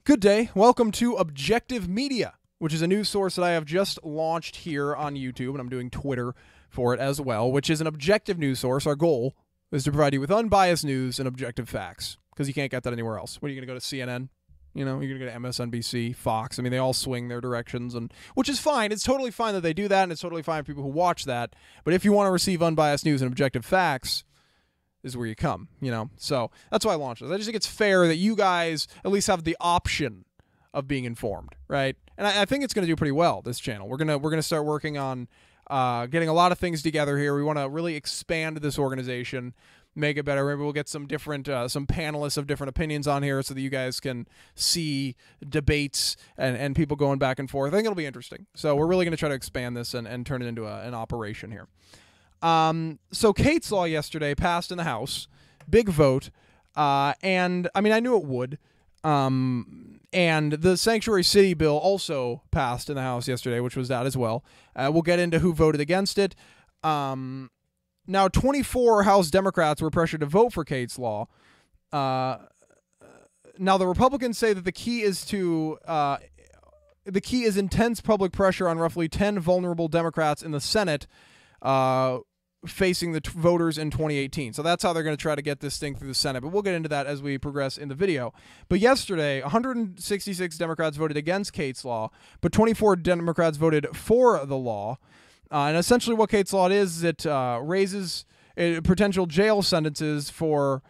Good day. Welcome to ObjectiveMedia, which is a news source that I have just launched here on YouTube, and I'm doing Twitter for it as well, which is an objective news source. Our goal is to provide you with unbiased news and objective facts, because you can't get that anywhere else. What are you going to go to CNN? You know, you're going to go to MSNBC, Fox. I mean, they all swing their directions, and which is fine. It's totally fine that they do that, and it's totally fine for people who watch that. But if you want to receive unbiased news and objective facts, is where you come, you know. So that's why I launched this. I just think it's fair that you guys at least have the option of being informed, right? And I think it's going to do pretty well, this channel. We're gonna start working on getting a lot of things together here. We want to really expand this organization, make it better. Maybe we'll get some different some panelists of different opinions on here so that you guys can see debates and people going back and forth. I think it'll be interesting. So we're really going to try to expand this and turn it into an operation here. So Kate's Law yesterday passed in the House, big vote, and I mean, I knew it would, and the Sanctuary City bill also passed in the House yesterday, which was that as well. We'll get into who voted against it. Now, 24 House Democrats were pressured to vote for Kate's Law. Now, the Republicans say that the key is intense public pressure on roughly 10 vulnerable Democrats in the Senate, facing the voters in 2018. So that's how they're going to try to get this thing through the Senate. But we'll get into that as we progress in the video. But yesterday, 166 Democrats voted against Kate's Law, but 24 Democrats voted for the law. And essentially what Kate's Law is it raises potential jail sentences for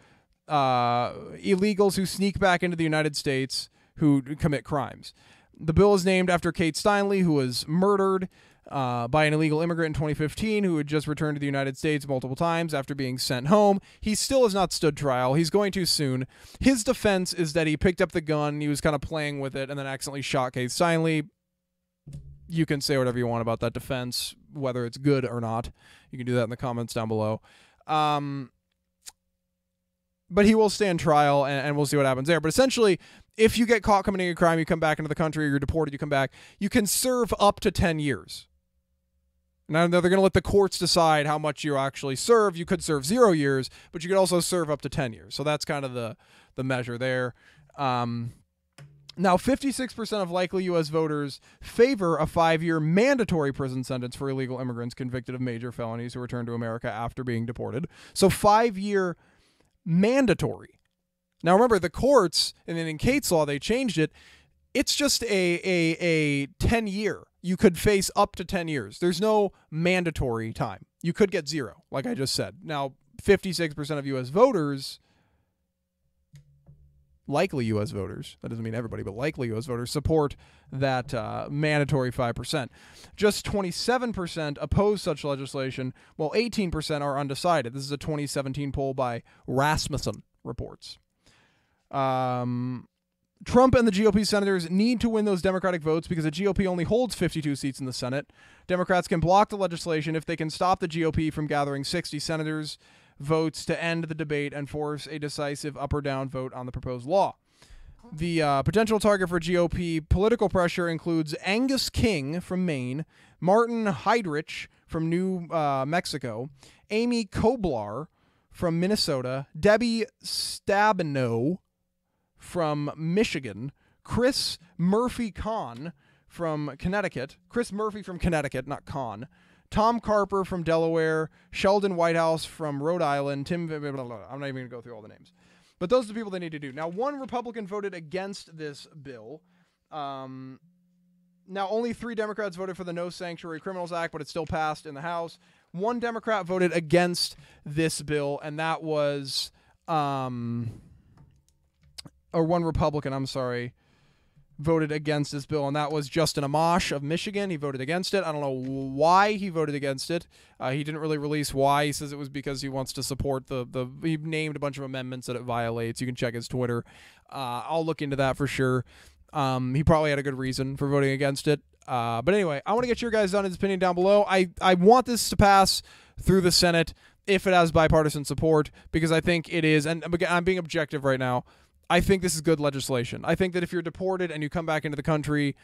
illegals who sneak back into the United States who commit crimes. The bill is named after Kate Steinle, who was murdered by an illegal immigrant in 2015 who had just returned to the United States multiple times after being sent home. He still has not stood trial. He's going to soon. His defense is that he picked up the gun, he was kind of playing with it, and then accidentally shot Kate Steinle. You can say whatever you want about that defense, whether it's good or not. You can do that in the comments down below. But he will stand trial, and we'll see what happens there. But essentially, if you get caught committing a crime, you come back into the country, or you're deported, you come back, you can serve up to 10 years. Now, they're going to let the courts decide how much you actually serve. You could serve 0 years, but you could also serve up to 10 years. So that's kind of the measure there. Now, 56% of likely U.S. voters favor a 5-year mandatory prison sentence for illegal immigrants convicted of major felonies who return to America after being deported. So 5-year mandatory. Now, remember, the courts, and then in Kate's Law, they changed it. It's just a 10-year. You could face up to 10 years. There's no mandatory time. You could get 0, like I just said. Now, 56% of U.S. voters, likely U.S. voters, that doesn't mean everybody, but likely U.S. voters, support that mandatory 5%. Just 27% oppose such legislation, while 18% are undecided. This is a 2017 poll by Rasmussen Reports. Trump and the GOP senators need to win those Democratic votes because the GOP only holds 52 seats in the Senate. Democrats can block the legislation if they can stop the GOP from gathering 60 senators' votes to end the debate and force a decisive up or down vote on the proposed law. The potential target for GOP political pressure includes Angus King from Maine, Martin Heydrich from New Mexico, Amy Koblar from Minnesota, Debbie Stabenow from Michigan, Chris Murphy-Kahn from Connecticut, not Kahn, Tom Carper from Delaware, Sheldon Whitehouse from Rhode Island, I'm not even going to go through all the names. But those are the people they need to do. Now, one Republican voted against this bill. Now, only 3 Democrats voted for the No Sanctuary Criminals Act, but it still passed in the House. One Democrat voted against this bill, and that was... or one Republican, I'm sorry, voted against this bill, and that was Justin Amash of Michigan. He voted against it. I don't know why he voted against it. He didn't really release why. He says it was because he wants to support he named a bunch of amendments that it violates. You can check his Twitter. I'll look into that for sure. He probably had a good reason for voting against it. But anyway, I want to get your guys' honest opinion down below. I want this to pass through the Senate if it has bipartisan support, because I think it is, and again, I'm being objective right now, I think this is good legislation. I think that if you're deported and you come back into the country,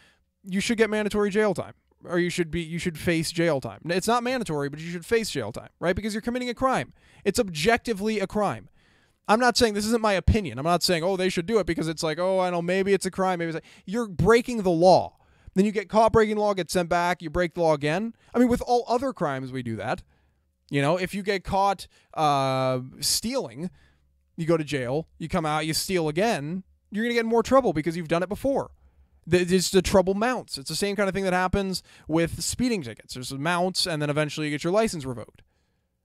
you should get mandatory jail time, or you should face jail time. It's not mandatory, but you should face jail time, right? Because you're committing a crime. It's objectively a crime. I'm not saying, this isn't my opinion. I'm not saying, oh, they should do it because it's like, oh, I know, maybe it's a crime. Maybe it's like, you're breaking the law. Then you get caught breaking the law, get sent back, you break the law again. I mean, with all other crimes, we do that. You know, if you get caught stealing, you go to jail, you come out, you steal again, you're going to get in more trouble because you've done it before. The trouble mounts. It's the same kind of thing that happens with speeding tickets. There's mounts, and then eventually you get your license revoked.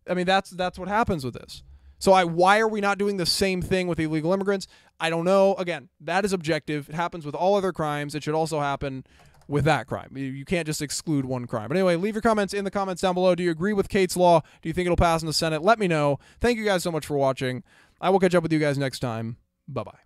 I mean, that's what happens with this. So why are we not doing the same thing with illegal immigrants? I don't know. Again, that is objective. It happens with all other crimes. It should also happen with that crime. You can't just exclude one crime. But anyway, leave your comments in the comments down below. Do you agree with Kate's law? Do you think it'll pass in the Senate? Let me know. Thank you guys so much for watching. I will catch up with you guys next time. Bye-bye.